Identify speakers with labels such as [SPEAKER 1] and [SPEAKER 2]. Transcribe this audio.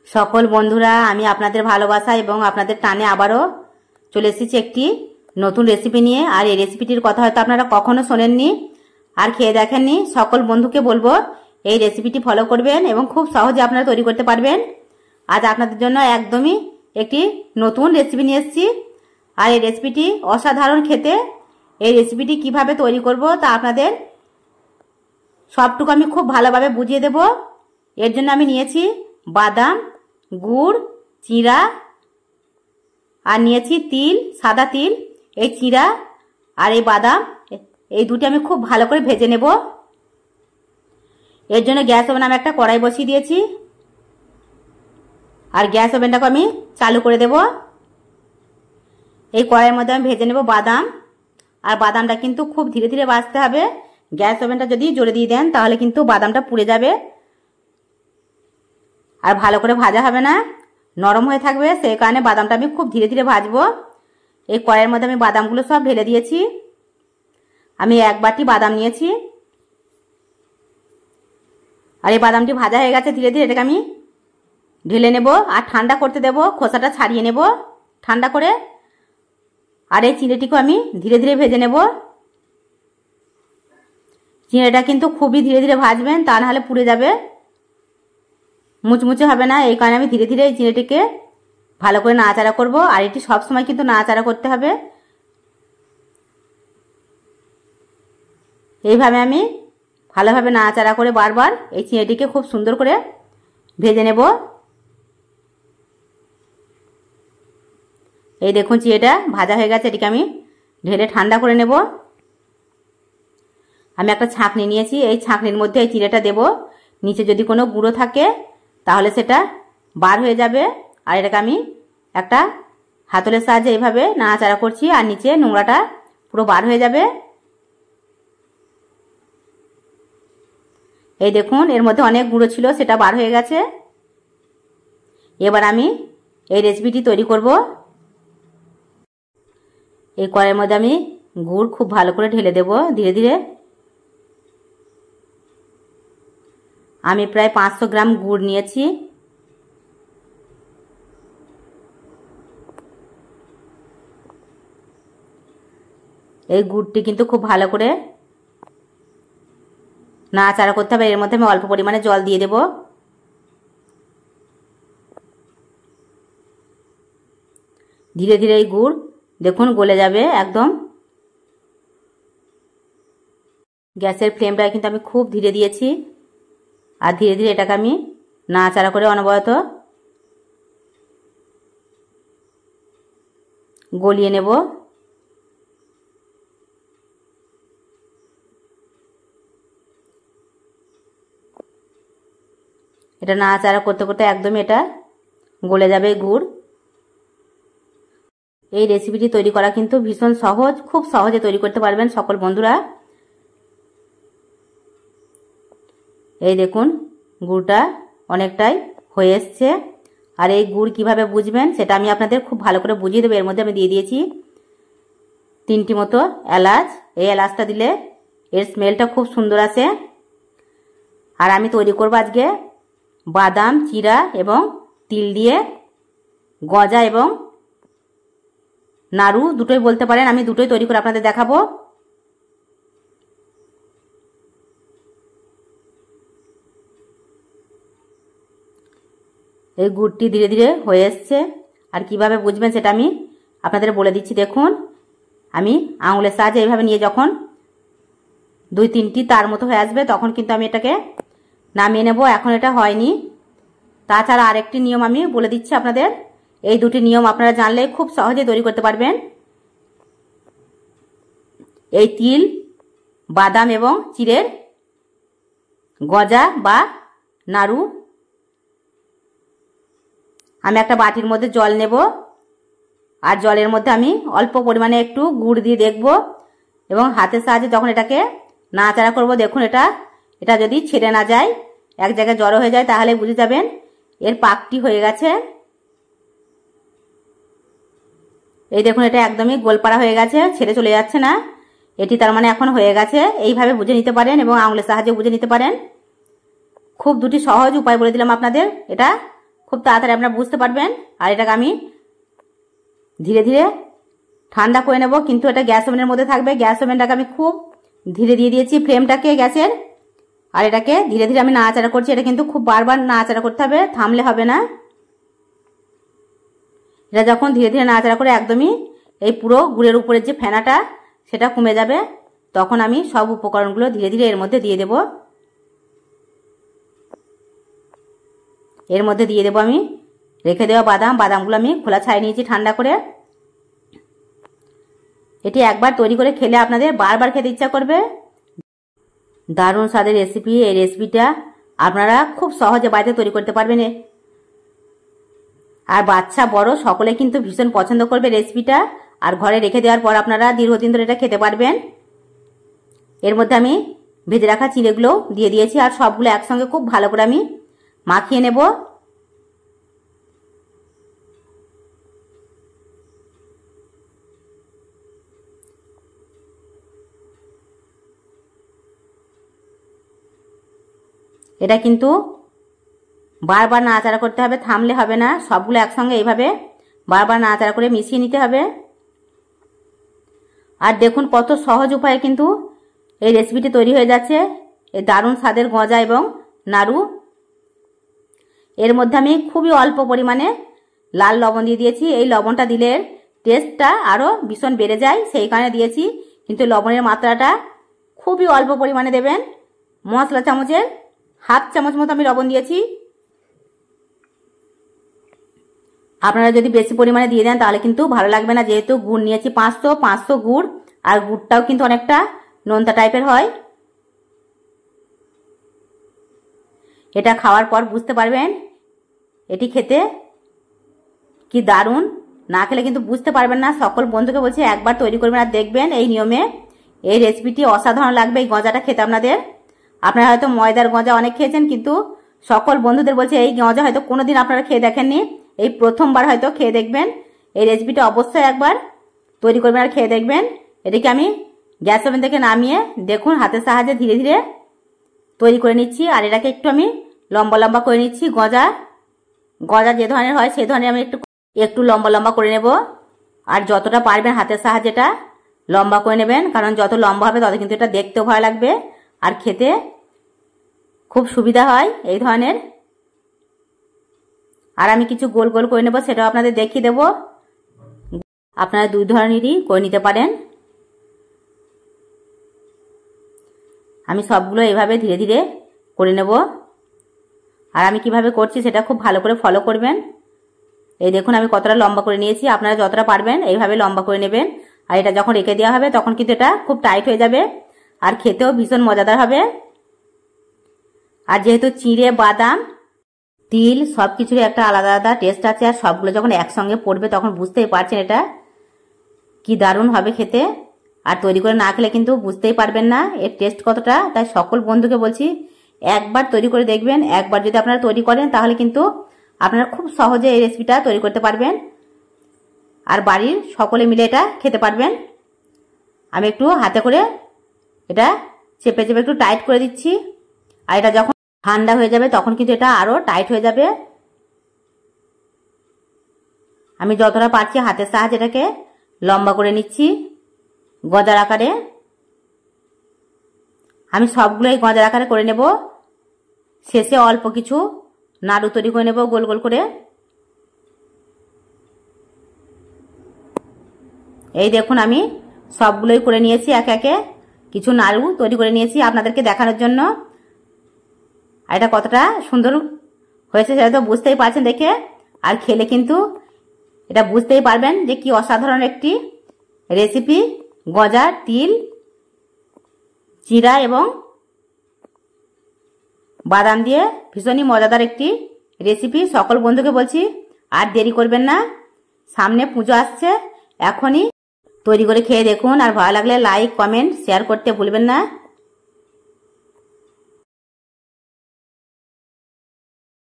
[SPEAKER 1] সকল বন্ধুরা, আমি আপনাদের ভালোবাসা এবং আপনাদের টানে আবারও চলে এসেছি একটি নতুন রেসিপি নিয়ে। আর এই রেসিপিটির কথা হয়তো আপনারা কখনো শোনেননি আর খেয়ে দেখেননি। সকল বন্ধুকে বলবো এই রেসিপিটি ফলো করবেন এবং খুব সহজে আপনারা তৈরি করতে পারবেন। আজ আপনাদের জন্য একদমই একটি নতুন রেসিপি নিয়ে এসেছি। আর এই রেসিপিটি অসাধারণ খেতে। এই রেসিপিটি কিভাবে তৈরি করব তা আপনাদের সবটুকু আমি খুব ভালোভাবে বুঝিয়ে দেব। এর জন্য আমি নিয়েছি বাদাম, গুড়, চিড়া আর নিয়েছি তিল, সাদা তিল। এই চিড়া আর এই বাদাম এই দুটি আমি খুব ভালো করে ভেজে নেব। এর জন্য গ্যাস ওভেনে আমি একটা কড়াই বসিয়ে দিয়েছি আর গ্যাস ওভেনটাকে আমি চালু করে দেব। এই কড়াইয়ের মধ্যে আমি ভেজে নেব বাদাম। আর বাদামটা কিন্তু খুব ধীরে ধীরে ভাজতে হবে। গ্যাস ওভেনটা যদি জোরে দিয়ে দেন তাহলে কিন্তু বাদামটা পুড়ে যাবে আর ভালো করে ভাজা হবে না, নরম হয়ে থাকবে। সেই কারণে বাদামটা আমি খুব ধীরে ধীরে ভাজবো। এই কড়াইয়ের মধ্যে আমি বাদামগুলো সব ঢেলে দিয়েছি। আমি এক বাটি বাদাম নিয়েছি আর এই বাদামটি ভাজা হয়ে গেছে। ধীরে ধীরে এটাকে আমি ঢেলে নেব আর ঠান্ডা করতে দেব। খোসাটা ছাড়িয়ে নেব ঠান্ডা করে। আর এই চিড়েটিকে আমি ধীরে ধীরে ভেজে নেব। চিড়েটা কিন্তু খুবই ধীরে ধীরে ভাজবেন, তা নাহলে পুড়ে যাবে, মুচমুচে হবে না। এই কারণে আমি ধীরে ধীরে এই চিড়েটিকে ভালো করে নাড়াচাড়া করব। আর এটি সবসময় কিন্তু নাড়াচাড়া করতে হবে। এইভাবে আমি ভালোভাবে নাড়াচাড়া করে বারবার এই চিড়েটিকে খুব সুন্দর করে ভেজে নেব। এই দেখুন চিড়েটা ভাজা হয়ে গেছে। এটিকে আমি ঢেলে ঠান্ডা করে নেব। আমি একটা ছাঁকনি নিয়েছি। এই ছাঁকনির মধ্যে এই চিড়েটা দেব। নিচে যদি কোনো গুঁড়ো থাকে তাহলে সেটা বার হয়ে যাবে। আর এটাকে আমি একটা হাতলের সাহায্যে এইভাবে নাড়াচাড়া করছি আর নিচে নোংরাটা পুরো বার হয়ে যাবে। এই দেখুন এর মধ্যে অনেক গুঁড়ো ছিল, সেটা বার হয়ে গেছে। এবার আমি এই রেসিপিটি তৈরি করব। এই কড়াইয়ের মধ্যে আমি গুড় খুব ভালো করে ঢেলে দেব ধীরে ধীরে। আমি প্রায় 500 গ্রাম গুড় নিয়েছি। এই গুড়টি কিন্তু খুব ভালো করে নাড়াচাড়া করতে হবে। এর মধ্যে আমি অল্প পরিমাণে জল দিয়ে দেব। ধীরে ধীরে এই গুড় দেখুন গলে যাবে একদম। গ্যাসের ফ্লেমটা কিন্তু আমি খুব ধীরে দিয়েছি আর ধীরে ধীরে এটাকে আমি নাড়াচাড়া করে অনবরত গলিয়ে নেব। এটা নাড়াচাড়া করতে করতে একদমই এটা গলে যাবে গুড়। এই রেসিপিটি তৈরি করা কিন্তু ভীষণ সহজ, খুব সহজে তৈরি করতে পারবেন সকল বন্ধুরা। এই দেখুন গুড়টা অনেকটাই হয়ে এসছে। আর এই গুড় কিভাবে বুঝবেন সেটা আমি আপনাদের খুব ভালো করে বুঝিয়ে দেবো। এর মধ্যে আমি দিয়ে দিয়েছি 3টি মতো এলাচ। এই এলাচটা দিলে এর স্মেলটা খুব সুন্দর আসে। আর আমি তৈরি করব আজকে বাদাম, চিড়া এবং তিল দিয়ে গজা এবং নাড়ু, দুটোই বলতে পারেন। আমি দুটোই তৈরি করে আপনাদের দেখাবো। এই গুড়টি ধীরে ধীরে হয়ে এসছে। আর কিভাবে বুঝবেন সেটা আমি আপনাদের বলে দিচ্ছি। দেখুন আমি আঙুলের সাহায্যে এইভাবে নিয়ে যখন 2-3টি তার মতো হয়ে আসবে তখন কিন্তু আমি এটাকে নামিয়ে নেব। এখন এটা হয়নি। তাছাড়া আরেকটি নিয়ম আমি বলে দিচ্ছি আপনাদের। এই দুটি নিয়ম আপনারা জানলে খুব সহজে তৈরি করতে পারবেন। এই তিল, বাদাম এবং চিড়ের গজা বা নাড়ু আমি একটা বাটির মধ্যে জল নেব আর জলের মধ্যে আমি অল্প পরিমাণে একটু গুড় দিয়ে দেখব এবং হাতের সাহায্যে যখন এটাকে নাড়াচাড়া করব, দেখুন এটা যদি ছেড়ে না যায়, এক জায়গায় জড়ো হয়ে যায়, তাহলে বুঝে যাবেন এর পাকটি হয়ে গেছে। এই দেখুন এটা একদমই গোলপাড়া হয়ে গেছে, ছেড়ে চলে যাচ্ছে না। এটি তার মানে এখন হয়ে গেছে। এইভাবে বুঝে নিতে পারেন এবং আঙুলের সাহায্যে বুঝে নিতে পারেন। খুব দুটি সহজ উপায় বলে দিলাম আপনাদের। এটা খুব তাড়াতাড়ি আপনারা বুঝতে পারবেন। আর এটাকে আমি ধীরে ধীরে ঠান্ডা করে নেব, কিন্তু এটা গ্যাস ওভেনের মধ্যে থাকবে। গ্যাস ওভেনটাকে আমি খুব ধীরে দিয়ে দিয়েছি ফ্লেমটাকে গ্যাসের। আর এটাকে ধীরে ধীরে আমি নাড়াচাড়া করছি। এটা কিন্তু খুব বারবার নাড়াচাড়া করতে হবে, থামলে হবে না। এটা যখন ধীরে ধীরে নাড়াচাড়া করে একদমই এই পুরো গুড়ের উপরের যে ফেনাটা সেটা কমে যাবে, তখন আমি সব উপকরণগুলো ধীরে ধীরে এর মধ্যে দিয়ে দেব। এর মধ্যে দিয়ে দেব আমি রেখে দেওয়া বাদামগুলো আমি খোলা ছাড়িয়ে নিয়েছি ঠান্ডা করে। এটি একবার তৈরি করে খেলে আপনাদের বারবার খেতে ইচ্ছা করবে। দারুণ স্বাদের রেসিপি। এই রেসিপিটা আপনারা খুব সহজে বাড়িতে তৈরি করতে পারবেন, আর বাচ্চা বড় সকলে কিন্তু ভীষণ পছন্দ করবে রেসিপিটা। আর ঘরে রেখে দেওয়ার পর আপনারা দীর্ঘদিন ধরে এটা খেতে পারবেন। এর মধ্যে আমি ভেজে রাখা চিড়েগুলো দিয়ে দিয়েছি, আর সবগুলো একসঙ্গে খুব ভালো করে আমি মাখিয়ে নেব। এটা কিন্তু বারবার নাড়াচাড়া করতে হবে, থামলে হবে না। সবগুলো একসঙ্গে এইভাবে বারবার নাড়াচাড়া করে মিশিয়ে নিতে হবে। আর দেখুন কত সহজ উপায়ে কিন্তু এই রেসিপিটি তৈরি হয়ে যাচ্ছে, এই দারুণ স্বাদের গজা এবং নাড়ু। এর মধ্যে আমি খুবই অল্প পরিমাণে লাল লবণ দিয়ে দিয়েছি। এই লবণটা দিলে টেস্টটা আরও ভীষণ বেড়ে যায়, সেই কারণে দিয়েছি। কিন্তু লবণের মাত্রাটা খুবই অল্প পরিমাণে দেবেন। মশলা চামচের হাফ চামচ মতো আমি লবণ দিয়েছি। আপনারা যদি বেশি পরিমাণে দিয়ে দেন তাহলে কিন্তু ভালো লাগবে না, যেহেতু গুড় নিয়েছি 500 গুড়, আর গুড়টাও কিন্তু অনেকটা নোনতা টাইপের হয়। এটা খাওয়ার পর বুঝতে পারবেন এটি খেতে কি দারুণ। না খেলে কিন্তু বুঝতে পারবেন না। সকল বন্ধুকে বলছি একবার তৈরি করবেন আর দেখবেন এই নিয়মে এই রেসিপিটি অসাধারণ লাগবে। এই গজাটা খেতে আপনারা হয়তো ময়দার গজা অনেক খেয়েছেন, কিন্তু সকল বন্ধুদের বলছে এই গজা হয়তো কোনোদিন আপনারা খেয়ে দেখেননি, এই প্রথমবার হয়তো খেয়ে দেখবেন। এই রেসিপিটা অবশ্যই একবার তৈরি করবেন আর খেয়ে দেখবেন। এটাকে আমি গ্যাস ওভেন থেকে নামিয়ে দেখুন হাতের সাহায্যে ধীরে ধীরে তৈরি করে নিচ্ছি। আর এটাকে একটু আমি লম্বা লম্বা করে নিচ্ছি। গজা যে ধরনের হয় সেই ধরনের আমি একটু লম্বা লম্বা করে নেব। আর যতটা পারবেন হাতের সাহায্যে এটা লম্বা করে নেবেন, কারণ যত লম্বা হবে তত কিন্তু এটা দেখতেও ভালো লাগবে আর খেতে খুব সুবিধা হয় এই ধরনের। আর আমি কিছু গোল গোল করে নেব, সেটাও আপনাদের দেখিয়ে দেব। আপনারা দুই ধরনেরই করে নিতে পারেন। আমি সবগুলো এভাবে ধীরে ধীরে করে নেব। আর আমি কিভাবে করছি সেটা খুব ভালো করে ফলো করবেন। এই দেখুন আমি কতটা লম্বা করে নিয়েছি। আপনারা যতটা পারবেন এইভাবে লম্বা করে নেবেন। আর এটা যখন রেখে দেওয়া হবে তখন কিন্তু এটা খুব টাইট হয়ে যাবে আর খেতেও ভীষণ মজাদার হবে। আর যেহেতু চিড়ে, বাদাম, তিল সবকিছুরই একটা আলাদা আলাদা টেস্ট আছে, আর সবগুলো যখন একসঙ্গে পড়বে তখন বুঝতেই পারছেন এটা কি দারুণ হবে খেতে। আর তৈরি করে না খেলে কিন্তু বুঝতেই পারবেন না এর টেস্ট কতটা। তাই সকল বন্ধুকে বলছি একবার তৈরি করে দেখবেন। একবার যদি আপনারা তৈরি করেন তাহলে কিন্তু আপনারা খুব সহজে এই রেসিপিটা তৈরি করতে পারবেন আর বাড়ির সকলে মিলে এটা খেতে পারবেন। আমি একটু হাতে করে এটা চেপে চেপে একটু টাইট করে দিচ্ছি। আর এটা যখন ঠান্ডা হয়ে যাবে তখন কিন্তু এটা আরো টাইট হয়ে যাবে। আমি যতটা পারছি হাতের সাহায্যে এটাকে লম্বা করে নিচ্ছি গজার আকারে। আমি সবগুলোই গজার আকারে করে নেব। শেষে অল্প কিছু নাড়ু তৈরি করে নেব গোল গোল করে। এই দেখুন আমি সবগুলোই করে নিয়েছি, একে একে কিছু নাড়ু তৈরি করে নিয়েছি আপনাদেরকে দেখানোর জন্য। আর এটা কতটা সুন্দর হয়েছে সেটা তো বুঝতেই পারছেন দেখে। আর খেলে কিন্তু এটা বুঝতেই পারবেন যে কি অসাধারণ একটি রেসিপি। গজা, তিল, জিরা এবং বাদাম দিয়ে ভীষণই মজাদার একটি রেসিপি। সকল বন্ধুকে বলছি আর দেরি করবেন না, সামনে পুজো আসছে, এখনই তৈরি করে খেয়ে দেখুন। আর ভালো লাগলে লাইক, কমেন্ট, শেয়ার করতে ভুলবেন না।